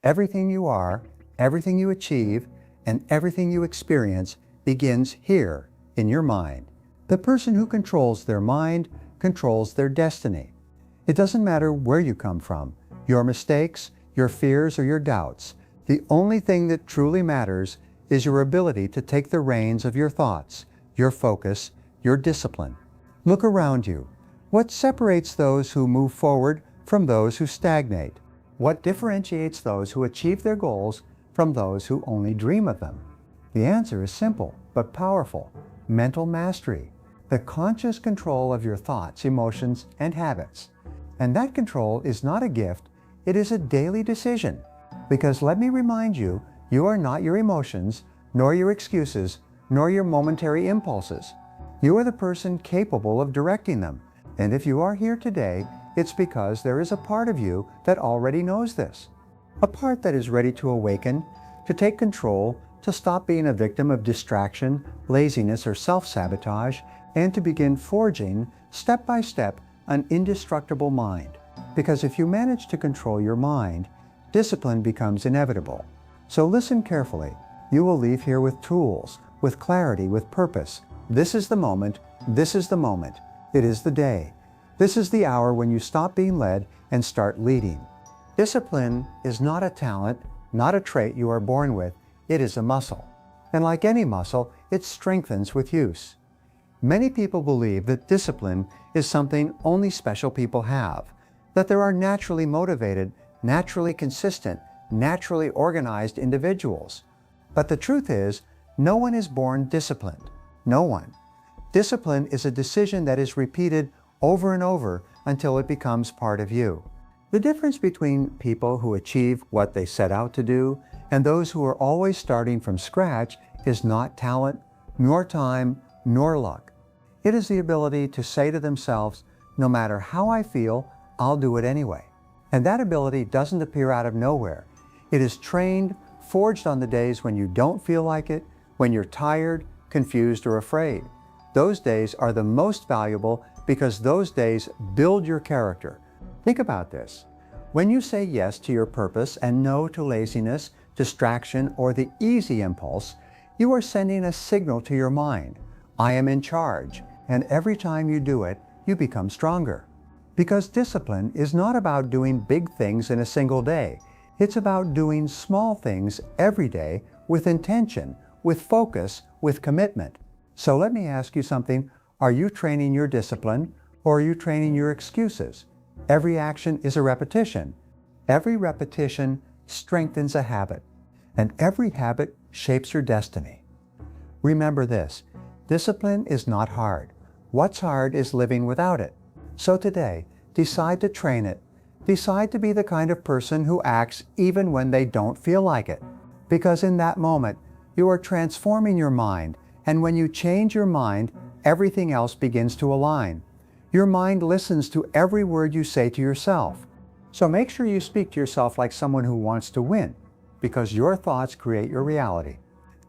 Everything you are, everything you achieve, and everything you experience begins here in your mind. The person who controls their mind controls their destiny. It doesn't matter where you come from, your mistakes, your fears, or your doubts. The only thing that truly matters is your ability to take the reins of your thoughts, your focus, your discipline. Look around you. What separates those who move forward from those who stagnate? What differentiates those who achieve their goals from those who only dream of them? The answer is simple but powerful: mental mastery, the conscious control of your thoughts, emotions, and habits. And that control is not a gift, it is a daily decision. Because let me remind you, you are not your emotions, nor your excuses, nor your momentary impulses. You are the person capable of directing them. And if you are here today, it's because there is a part of you that already knows this. A part that is ready to awaken, to take control, to stop being a victim of distraction, laziness, or self-sabotage, and to begin forging, step by step, an indestructible mind. Because if you manage to control your mind, discipline becomes inevitable. So listen carefully. You will leave here with tools, with clarity, with purpose. This is the moment. This is the moment. It is the day. This is the hour when you stop being led and start leading. Discipline is not a talent, not a trait you are born with. It is a muscle. And like any muscle, it strengthens with use. Many people believe that discipline is something only special people have, that there are naturally motivated, naturally consistent, naturally organized individuals. But the truth is, no one is born disciplined. No one. Discipline is a decision that is repeated over and over until it becomes part of you. The difference between people who achieve what they set out to do and those who are always starting from scratch is not talent, nor time, nor luck. It is the ability to say to themselves, no matter how I feel, I'll do it anyway. And that ability doesn't appear out of nowhere. It is trained, forged on the days when you don't feel like it, when you're tired, confused, or afraid. Those days are the most valuable because those days build your character. Think about this. When you say yes to your purpose and no to laziness, distraction, or the easy impulse, you are sending a signal to your mind. I am in charge. And every time you do it, you become stronger. Because discipline is not about doing big things in a single day. It's about doing small things every day with intention, with focus, with commitment. So let me ask you something. Are you training your discipline or are you training your excuses? Every action is a repetition. Every repetition strengthens a habit. And every habit shapes your destiny. Remember this, discipline is not hard. What's hard is living without it. So today, decide to train it. Decide to be the kind of person who acts even when they don't feel like it. Because in that moment, you are transforming your mind, and when you change your mind, everything else begins to align. Your mind listens to every word you say to yourself. So make sure you speak to yourself like someone who wants to win, because your thoughts create your reality.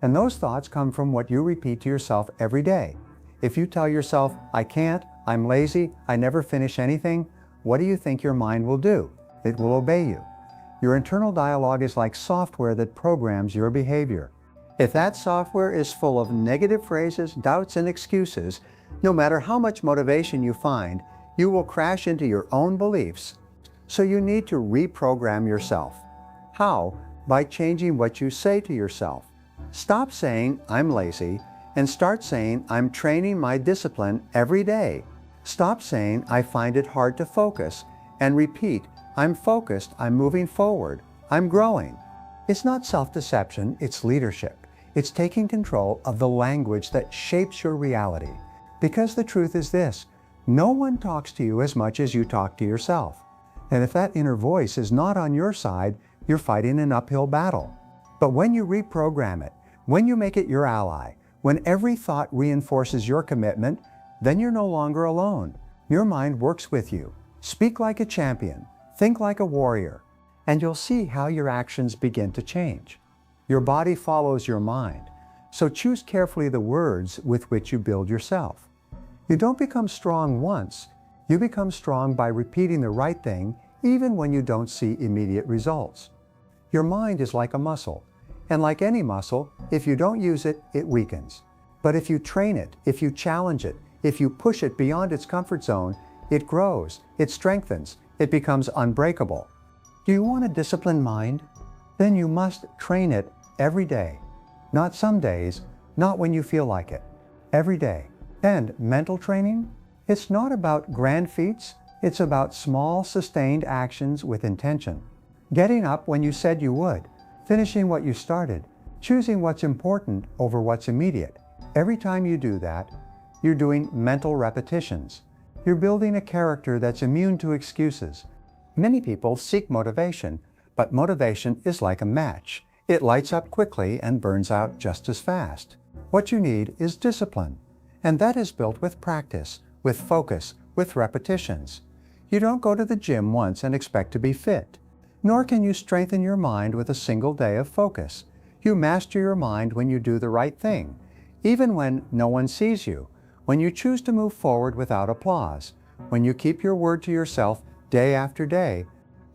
And those thoughts come from what you repeat to yourself every day. If you tell yourself, I can't, I'm lazy, I never finish anything, what do you think your mind will do? It will obey you. Your internal dialogue is like software that programs your behavior. If that software is full of negative phrases, doubts, and excuses, no matter how much motivation you find, you will crash into your own beliefs. So you need to reprogram yourself. How? By changing what you say to yourself. Stop saying, I'm lazy, and start saying, I'm training my discipline every day. Stop saying, I find it hard to focus, and repeat, I'm focused, I'm moving forward, I'm growing. It's not self-deception, it's leadership. It's taking control of the language that shapes your reality. Because the truth is this, no one talks to you as much as you talk to yourself. And if that inner voice is not on your side, you're fighting an uphill battle. But when you reprogram it, when you make it your ally, when every thought reinforces your commitment, then you're no longer alone. Your mind works with you. Speak like a champion, think like a warrior, and you'll see how your actions begin to change. Your body follows your mind, so choose carefully the words with which you build yourself. You don't become strong once, you become strong by repeating the right thing even when you don't see immediate results. Your mind is like a muscle, and like any muscle, if you don't use it, it weakens. But if you train it, if you challenge it, if you push it beyond its comfort zone, it grows, it strengthens, it becomes unbreakable. Do you want a disciplined mind? Then you must train it every day. Not some days, not when you feel like it. Every day. And mental training? It's not about grand feats, it's about small, sustained actions with intention. Getting up when you said you would, finishing what you started, choosing what's important over what's immediate. Every time you do that, you're doing mental repetitions. You're building a character that's immune to excuses. Many people seek motivation, but motivation is like a match. It lights up quickly and burns out just as fast. What you need is discipline, and that is built with practice, with focus, with repetitions. You don't go to the gym once and expect to be fit, nor can you strengthen your mind with a single day of focus. You master your mind when you do the right thing, even when no one sees you, when you choose to move forward without applause, when you keep your word to yourself day after day.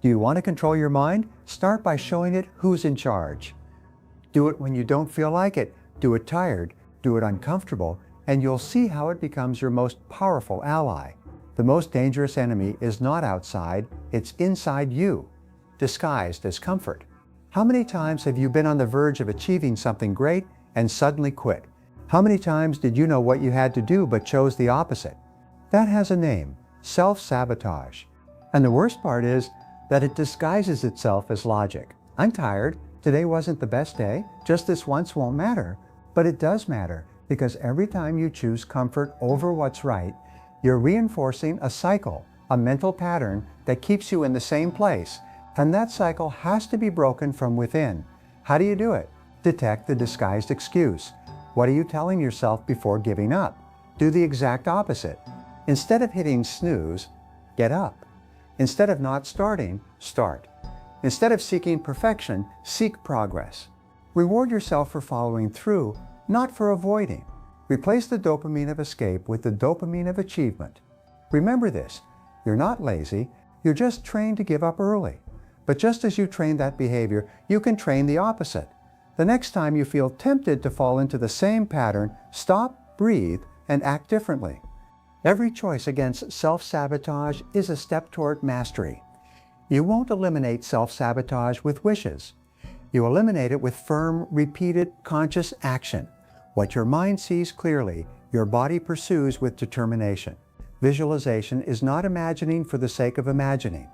Do you want to control your mind? Start by showing it who's in charge. Do it when you don't feel like it. Do it tired. Do it uncomfortable, and you'll see how it becomes your most powerful ally. The most dangerous enemy is not outside, it's inside you, disguised as comfort. How many times have you been on the verge of achieving something great and suddenly quit? How many times did you know what you had to do but chose the opposite? That has a name, self-sabotage. And the worst part is that it disguises itself as logic. I'm tired, today wasn't the best day, just this once won't matter. But it does matter, because every time you choose comfort over what's right, you're reinforcing a cycle, a mental pattern that keeps you in the same place. And that cycle has to be broken from within. How do you do it? Detect the disguised excuse. What are you telling yourself before giving up? Do the exact opposite. Instead of hitting snooze, get up. Instead of not starting, start. Instead of seeking perfection, seek progress. Reward yourself for following through, not for avoiding. Replace the dopamine of escape with the dopamine of achievement. Remember this, you're not lazy, you're just trained to give up early. But just as you train that behavior, you can train the opposite. The next time you feel tempted to fall into the same pattern, stop, breathe, and act differently. Every choice against self-sabotage is a step toward mastery. You won't eliminate self-sabotage with wishes. You eliminate it with firm, repeated, conscious action. What your mind sees clearly, your body pursues with determination. Visualization is not imagining for the sake of imagining.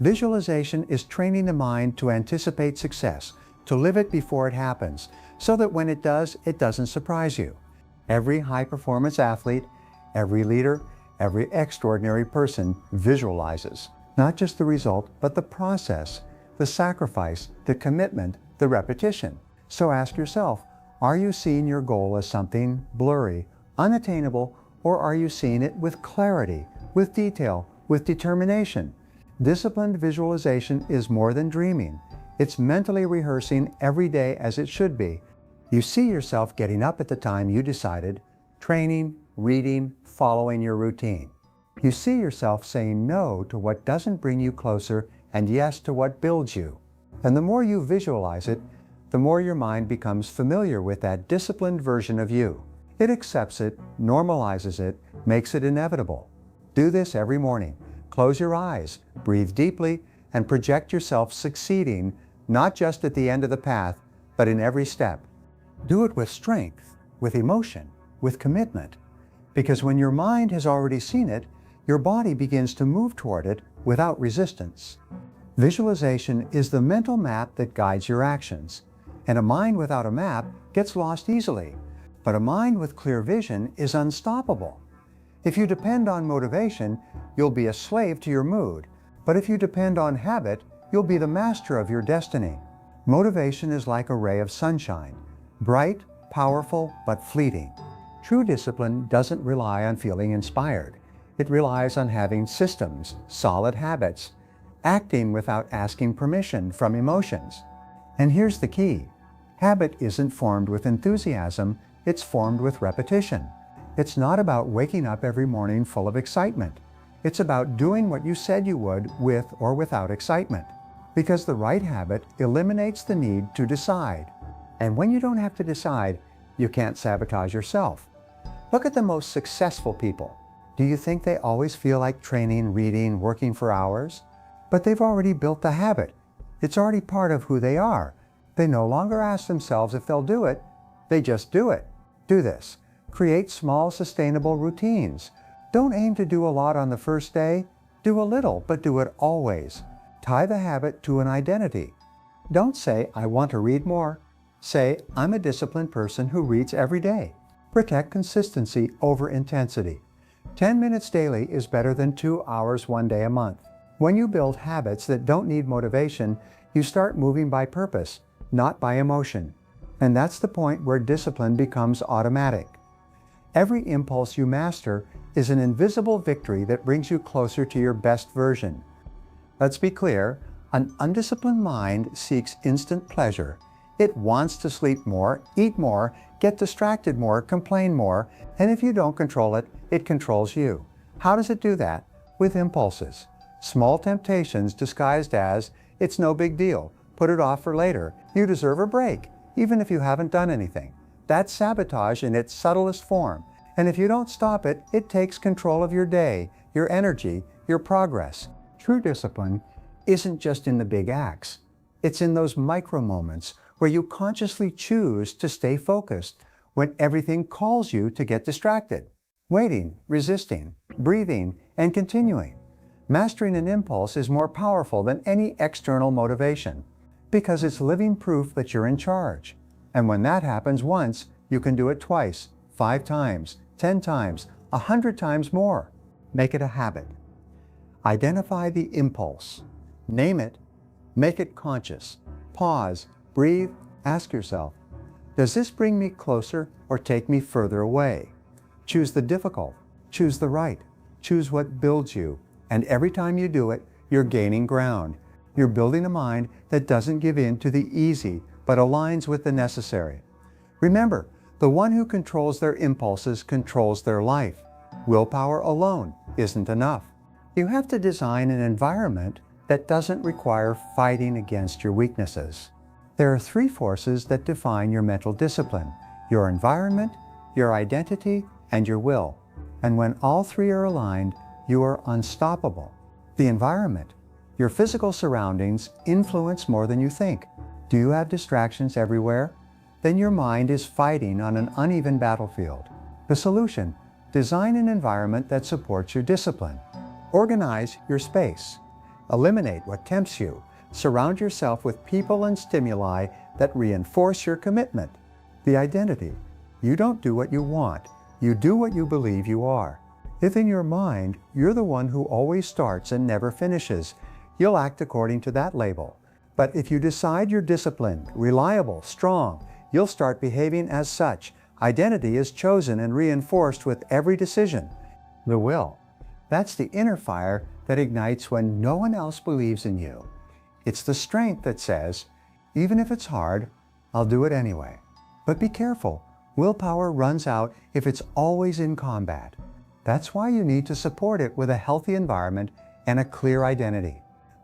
Visualization is training the mind to anticipate success, to live it before it happens, so that when it does, it doesn't surprise you. Every high-performance athlete, every leader, every extraordinary person visualizes, not just the result, but the process, the sacrifice, the commitment, the repetition. So ask yourself, are you seeing your goal as something blurry, unattainable, or are you seeing it with clarity, with detail, with determination? Disciplined visualization is more than dreaming. It's mentally rehearsing every day as it should be. You see yourself getting up at the time you decided, training, reading, following your routine. You see yourself saying no to what doesn't bring you closer and yes to what builds you. And the more you visualize it, the more your mind becomes familiar with that disciplined version of you. It accepts it, normalizes it, makes it inevitable. Do this every morning. Close your eyes, breathe deeply, and project yourself succeeding, not just at the end of the path, but in every step. Do it with strength, with emotion, with commitment. Because when your mind has already seen it, your body begins to move toward it without resistance. Visualization is the mental map that guides your actions. And a mind without a map gets lost easily. But a mind with clear vision is unstoppable. If you depend on motivation, you'll be a slave to your mood. But if you depend on habit, you'll be the master of your destiny. Motivation is like a ray of sunshine, bright, powerful, but fleeting. True discipline doesn't rely on feeling inspired. It relies on having systems, solid habits, acting without asking permission from emotions. And here's the key. Habit isn't formed with enthusiasm, it's formed with repetition. It's not about waking up every morning full of excitement. It's about doing what you said you would with or without excitement. because the right habit eliminates the need to decide. And when you don't have to decide, you can't sabotage yourself. Look at the most successful people. Do you think they always feel like training, reading, working for hours? But they've already built the habit. It's already part of who they are. They no longer ask themselves if they'll do it. They just do it. Do this. Create small, sustainable routines. Don't aim to do a lot on the first day. Do a little, but do it always. Tie the habit to an identity. Don't say, I want to read more. Say, I'm a disciplined person who reads every day. Protect consistency over intensity. 10 minutes daily is better than 2 hours one day a month. When you build habits that don't need motivation, you start moving by purpose, not by emotion. And that's the point where discipline becomes automatic. Every impulse you master is an invisible victory that brings you closer to your best version. Let's be clear, an undisciplined mind seeks instant pleasure. It wants to sleep more, eat more, get distracted more, complain more, and if you don't control it, it controls you. How does it do that? With impulses. Small temptations disguised as, it's no big deal, put it off for later, you deserve a break, even if you haven't done anything. That's sabotage in its subtlest form. And if you don't stop it, it takes control of your day, your energy, your progress. True discipline isn't just in the big acts. It's in those micro moments where you consciously choose to stay focused when everything calls you to get distracted. Waiting, resisting, breathing, and continuing. Mastering an impulse is more powerful than any external motivation because it's living proof that you're in charge. And when that happens once, you can do it twice, 5 times, 10 times, 100 times more. Make it a habit. Identify the impulse. Name it. Make it conscious. Pause, breathe, ask yourself, does this bring me closer or take me further away? Choose the difficult. Choose the right. Choose what builds you. And every time you do it, you're gaining ground. You're building a mind that doesn't give in to the easy, but aligns with the necessary. Remember, the one who controls their impulses controls their life. Willpower alone isn't enough. You have to design an environment that doesn't require fighting against your weaknesses. There are 3 forces that define your mental discipline: your environment, your identity, and your will. And when all 3 are aligned, you are unstoppable. The environment, your physical surroundings, influence more than you think. Do you have distractions everywhere? Then your mind is fighting on an uneven battlefield. The solution: design an environment that supports your discipline. Organize your space. Eliminate what tempts you. Surround yourself with people and stimuli that reinforce your commitment. The identity: you don't do what you want, you do what you believe you are. If in your mind you're the one who always starts and never finishes, you'll act according to that label. But if you decide you're disciplined, reliable, strong, you'll start behaving as such. Identity is chosen and reinforced with every decision. The will: that's the inner fire that ignites when no one else believes in you. It's the strength that says, even if it's hard, I'll do it anyway. But be careful, willpower runs out if it's always in combat. That's why you need to support it with a healthy environment and a clear identity.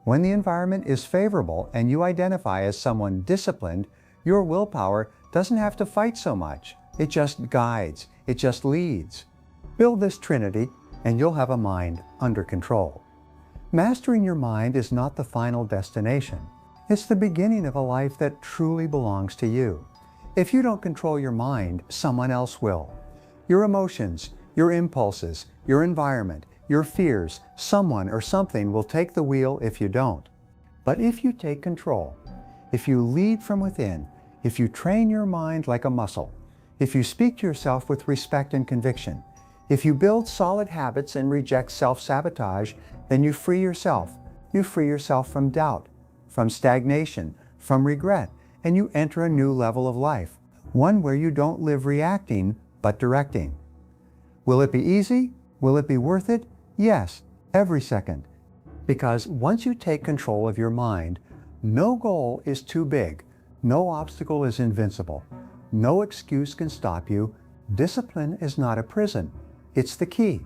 When the environment is favorable and you identify as someone disciplined, your willpower doesn't have to fight so much. It just guides, it just leads. Build this trinity and you'll have a mind under control. Mastering your mind is not the final destination. It's the beginning of a life that truly belongs to you. If you don't control your mind, someone else will. Your emotions, your impulses, your environment, your fears, someone or something will take the wheel if you don't. But if you take control, if you lead from within, if you train your mind like a muscle, if you speak to yourself with respect and conviction, if you build solid habits and reject self-sabotage, then you free yourself. You free yourself from doubt, from stagnation, from regret, and you enter a new level of life, one where you don't live reacting, but directing. Will it be easy? Will it be worth it? Yes, every second. Because once you take control of your mind, no goal is too big, no obstacle is invincible, no excuse can stop you. Discipline is not a prison. It's the key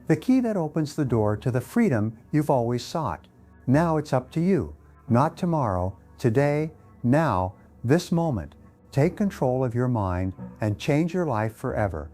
that opens the door to the freedom you've always sought. Now it's up to you. Not tomorrow, today, now, this moment. Take control of your mind and change your life forever.